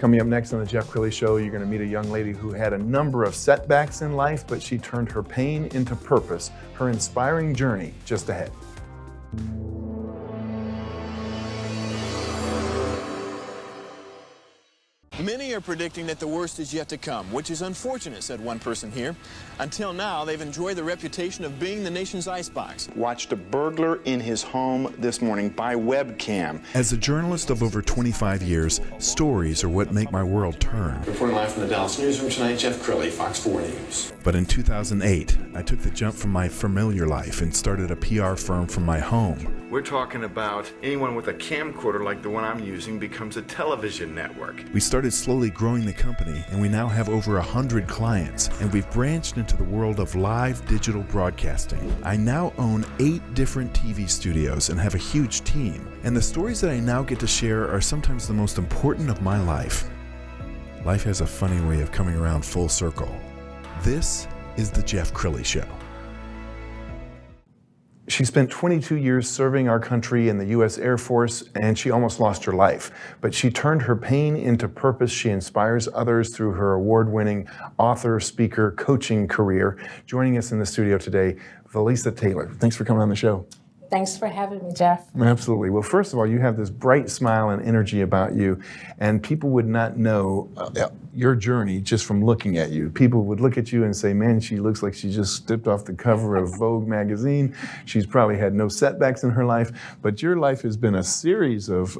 Coming up next on the Jeff Crilley Show, you're going to meet a young lady who had a number of setbacks in life, but she turned her pain into purpose. Her inspiring journey just ahead. Many are predicting that the worst is yet to come, which is unfortunate, said one person here. Until now, they've enjoyed the reputation of being the nation's icebox. Watched a burglar in his home this morning by webcam. As a journalist of over 25 years, stories are what make my world turn. Reporting live from the Dallas newsroom tonight, Jeff Crilley, Fox 4 News. But in 2008, I took the jump from my familiar life and started a PR firm from my home. We're talking about anyone with a camcorder like the one I'm using becomes a television network. We started slowly growing the company, and we now have over 100 clients, and we've branched into the world of live digital broadcasting. I now own 8 different TV studios and have a huge team, and the stories that I now get to share are sometimes the most important of my life. Life has a funny way of coming around full circle. This is the Jeff Crilley Show. She spent 22 years serving our country in the U.S. Air Force, and she almost lost her life. But she turned her pain into purpose. She inspires others through her award-winning author, speaker, coaching career. Joining us in the studio today, Valessa Taylor. Thanks for coming on the show. Thanks for having me, Jeff. Absolutely. Well, first of all, you have this bright smile and energy about you, and people would not know your journey just from looking at you. People would look at you and say, man, she looks like she just stepped off the cover of Vogue magazine. She's probably had no setbacks in her life, but your life has been a series of,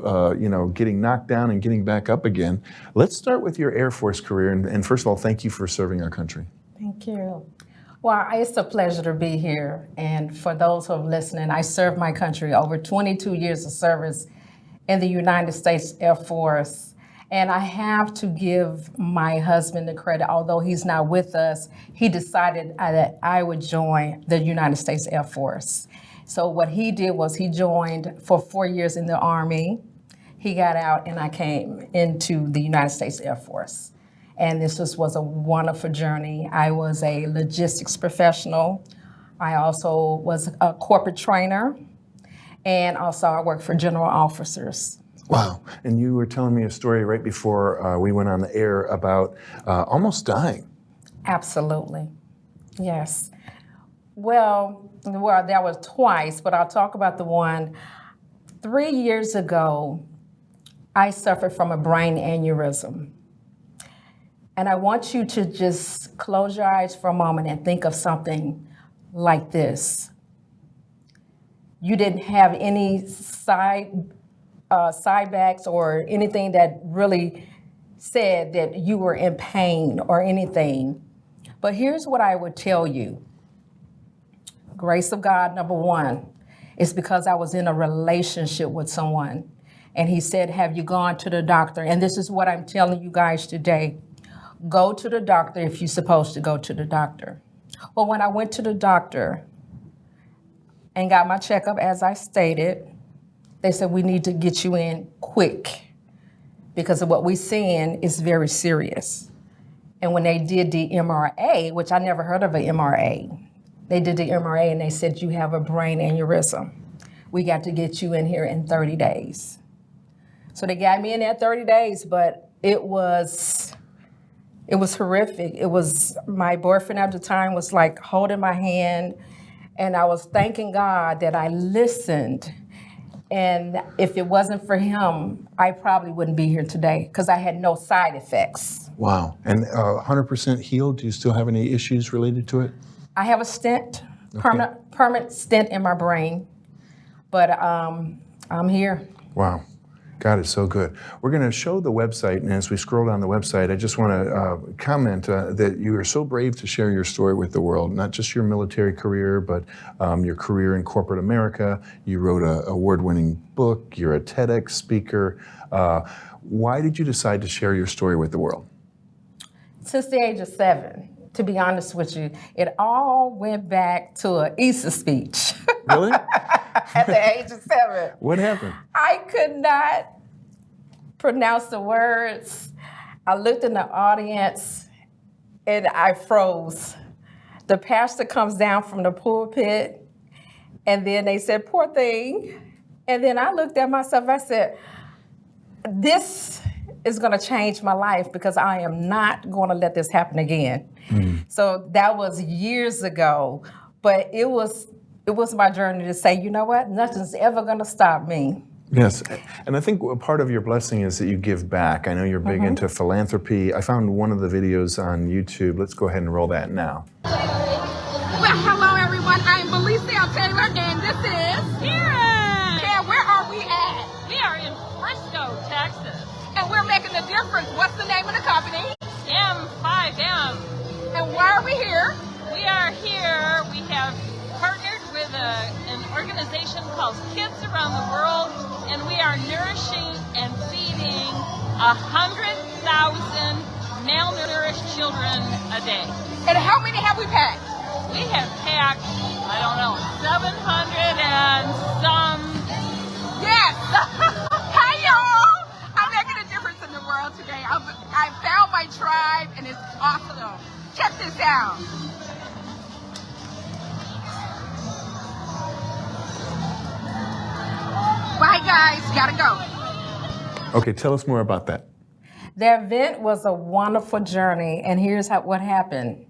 getting knocked down and getting back up again. Let's start with your Air Force career, and first of all, thank you for serving our country. Thank you. Well, it's a pleasure to be here. And for those who are listening, I served my country over 22 years of service in the United States Air Force. And I have to give my husband the credit, although he's not with us, he decided that I would join the United States Air Force. So what he did was he joined for 4 years in the Army. He got out and I came into the United States Air Force. And this was a wonderful journey. I was a logistics professional. I also was a corporate trainer. And also I worked for general officers. Wow. And you were telling me a story right before we went on the air about almost dying. Absolutely. Yes. Well, that was twice, but I'll talk about the one. 3 years ago, I suffered from a brain aneurysm. And I want you to just close your eyes for a moment and think of something like this. You didn't have any sidebacks or anything that really said that you were in pain or anything. But here's what I would tell you. Grace of God, number one, is because I was in a relationship with someone. And he said, have you gone to the doctor? And this is what I'm telling you guys today. Go to the doctor if you're supposed to go to the doctor. Well, when I went to the doctor and got my checkup, as I stated, they said, we need to get you in quick because of what we're seeing is very serious. And when they did the MRA, which I never heard of an MRA, they did the MRA and they said, you have a brain aneurysm. We got to get you in here in 30 days. So they got me in there 30 days, but it was horrific. It was, my boyfriend at the time was like holding my hand, and I was thanking God that I listened. And if it wasn't for him, I probably wouldn't be here today because I had no side effects. Wow. And 100% healed? Do you still have any issues related to it? I have a stent, permanent stent in my brain, but I'm here. Wow. God is so good. We're going to show the website, and as we scroll down the website, I just want to comment that you are so brave to share your story with the world, not just your military career, but your career in corporate America. You wrote an award-winning book. You're a TEDx speaker. Why did you decide to share your story with the world? Since the age of 7. To be honest with you, it all went back to an Easter speech. Really? At the age of 7. What happened? I could not pronounce the words. I looked in the audience and I froze. The pastor comes down from the pulpit and then they said, poor thing. And then I looked at myself, I said, this is going to change my life because I am not going to let this happen again. So that was years ago, but it was my journey to say, you know what, nothing's ever going to stop me. Yes, and I think a part of your blessing is that you give back. I know you're big into philanthropy. I found one of the videos on YouTube. Let's go ahead and roll that now. Well, hello everyone. I'm Valessa L and this is Karen. Karen, where are we at? We are in Frisco, Texas. And we're making a difference. What's the name of the company? M5M. And why are we here? We are here. We have partnered with an organization called Kids Around the World, and we are nourishing and feeding 100,000 malnourished children a day. And how many have we packed? We have packed, I don't know, 700 and some. Yes! Hi, y'all! I'm making a difference in the world today. I found my tribe, and it's awesome. Check this out. Bye, guys. Gotta go. Okay, tell us more about that. The event was a wonderful journey, and here's what happened.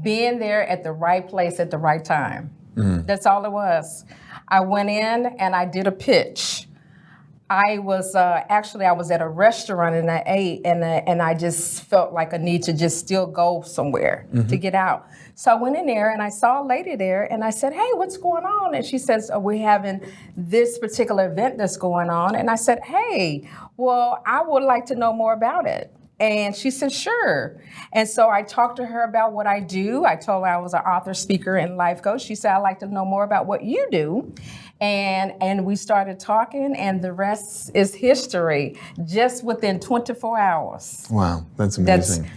Being there at the right place at the right time. That's all it was. I went in and I did a pitch. I was I was at a restaurant and I ate and I just felt like a need to just still go somewhere to get out. So I went in there and I saw a lady there and I said, hey, what's going on? And she says, oh, we're having this particular event that's going on. And I said, hey, well, I would like to know more about it. And she said, sure. And so I talked to her about what I do. I told her I was an author, speaker, and life coach. She said, I'd like to know more about what you do. And we started talking, and the rest is history, just within 24 hours. Wow, that's amazing.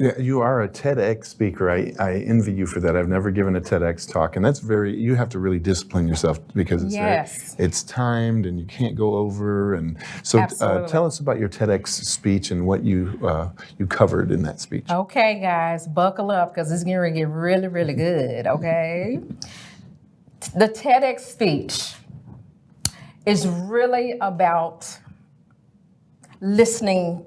Yeah, you are a TEDx speaker. I envy you for that. I've never given a TEDx talk, and that's you have to really discipline yourself because it's timed and you can't go over. And so tell us about your TEDx speech and what you covered in that speech. Okay, guys, buckle up because it's going to get really, really good, okay? The TEDx speech is really about listening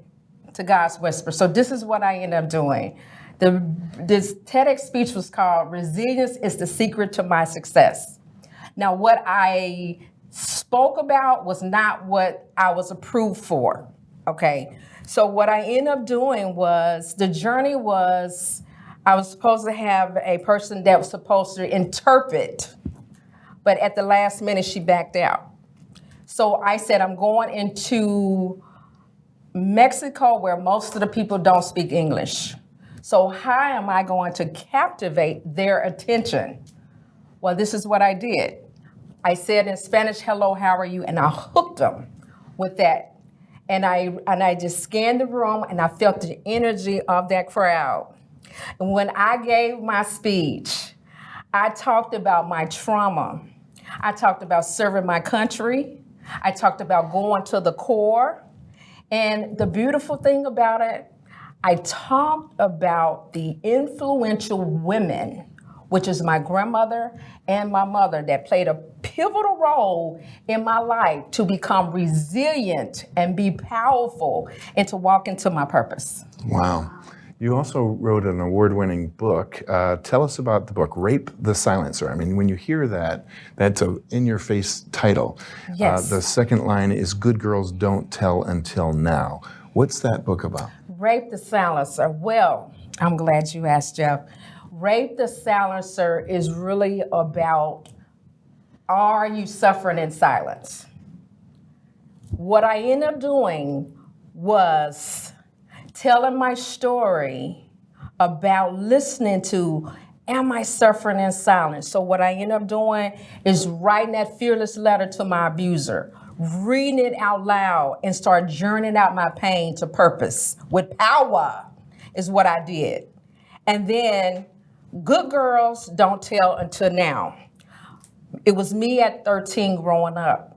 to God's whisper. So this is what I ended up doing. This TEDx speech was called Resilience is the Secret to My Success. Now, what I spoke about was not what I was approved for, okay? So what I ended up doing was, the journey was, I was supposed to have a person that was supposed to interpret, but at the last minute, she backed out. So I said, I'm going into Mexico, where most of the people don't speak English. So how am I going to captivate their attention? Well, this is what I did. I said in Spanish, hello, how are you? And I hooked them with that. And I just scanned the room and I felt the energy of that crowd. And when I gave my speech, I talked about my trauma. I talked about serving my country. I talked about going to the core. And the beautiful thing about it, I talked about the influential women, which is my grandmother and my mother, that played a pivotal role in my life to become resilient and be powerful and to walk into my purpose. Wow. You also wrote an award-winning book. Tell us about the book, Rape the Silencer. I mean, when you hear that, that's an in-your-face title. Yes. The second line is Good Girls Don't Tell Until Now. What's that book about? Rape the Silencer. Well, I'm glad you asked, Jeff. Rape the Silencer is really about, are you suffering in silence? What I ended up doing was telling my story about listening to, am I suffering in silence? So what I end up doing is writing that fearless letter to my abuser, reading it out loud, and start journeying out my pain to purpose with power is what I did. And then Good Girls Don't Tell Until Now. It was me at 13 growing up.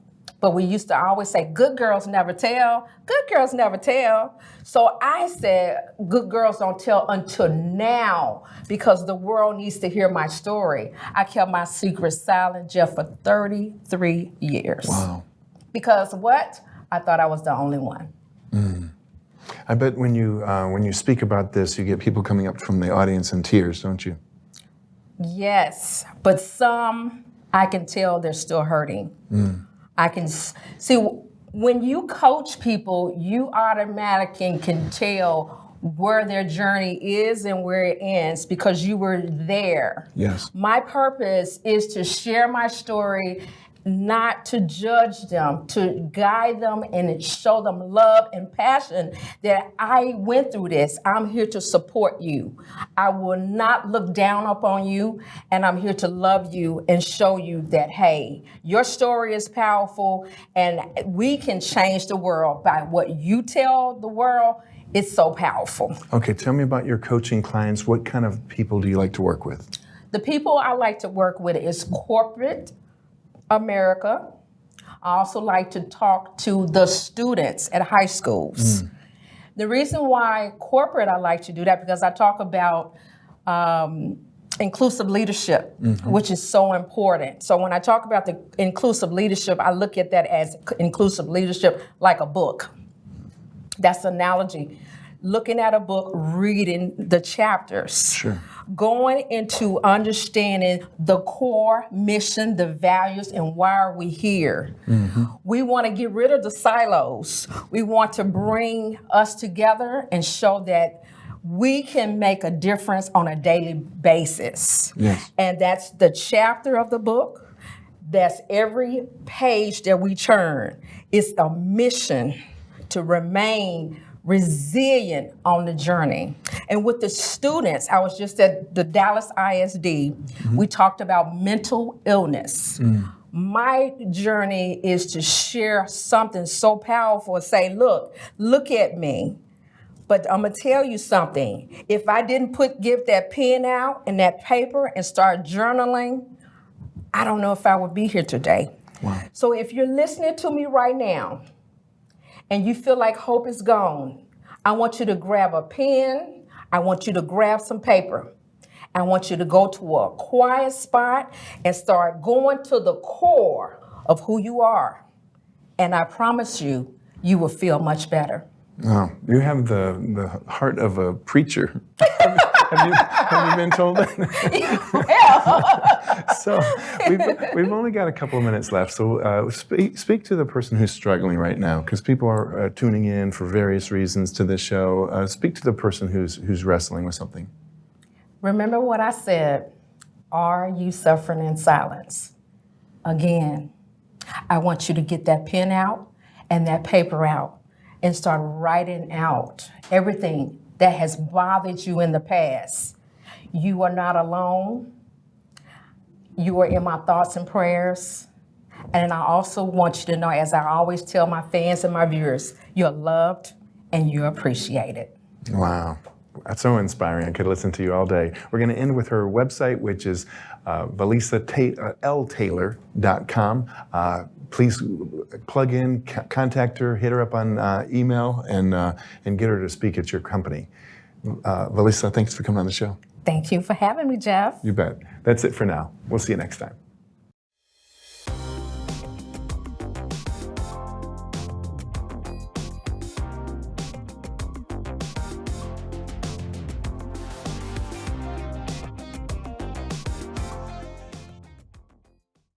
But we used to always say, good girls never tell. Good girls never tell. So I said, good girls don't tell until now, because the world needs to hear my story. I kept my secret silent, Jeff, for 33 years. Wow. Because what? I thought I was the only one. I bet when you speak about this, you get people coming up from the audience in tears, don't you? Yes, but some I can tell they're still hurting. I can see when you coach people, you automatically can tell where their journey is and where it ends because you were there. Yes. My purpose is to share my story, not to judge them, to guide them and show them love and passion that I went through this. I'm here to support you. I will not look down upon you, and I'm here to love you and show you that, hey, your story is powerful and we can change the world by what you tell the world. It's so powerful. Okay, tell me about your coaching clients. What kind of people do you like to work with? The people I like to work with is corporate America. I also like to talk to the students at high schools. The reason why corporate I like to do that because I talk about inclusive leadership, which is so important. So when I talk about the inclusive leadership, I look at that as inclusive leadership like a book. That's the analogy. Looking at a book, reading the chapters. Sure. Going into understanding the core mission, the values, and why are we here. We want to get rid of the silos. We want to bring us together and show that we can make a difference on a daily basis. Yes. And that's the chapter of the book. That's every page that we turn. It's a mission to remain resilient on the journey. And with the students, I was just at the Dallas ISD, we talked about mental illness. My journey is to share something so powerful and say, look at me. But I'm gonna tell you something. If I didn't give that pen out and that paper and start journaling, I don't know if I would be here today. Wow. So if you're listening to me right now, and you feel like hope is gone, I want you to grab a pen. I want you to grab some paper. I want you to go to a quiet spot and start going to the core of who you are. And I promise you, you will feel much better. Oh, you have the heart of a preacher. Have you been told that? So we've only got a couple of minutes left. So speak to the person who's struggling right now, because people are tuning in for various reasons to this show. Speak to the person who's wrestling with something. Remember what I said. Are you suffering in silence? Again, I want you to get that pen out and that paper out and start writing out everything that has bothered you in the past. You are not alone. You are in my thoughts and prayers. And I also want you to know, as I always tell my fans and my viewers, you're loved and you're appreciated. Wow. That's so inspiring. I could listen to you all day. We're going to end with her website, which is ValessaLTaylor.com. Please plug in, contact her, hit her up on email, and get her to speak at your company. Valessa, thanks for coming on the show. Thank you for having me, Jeff. You bet. That's it for now. We'll see you next time.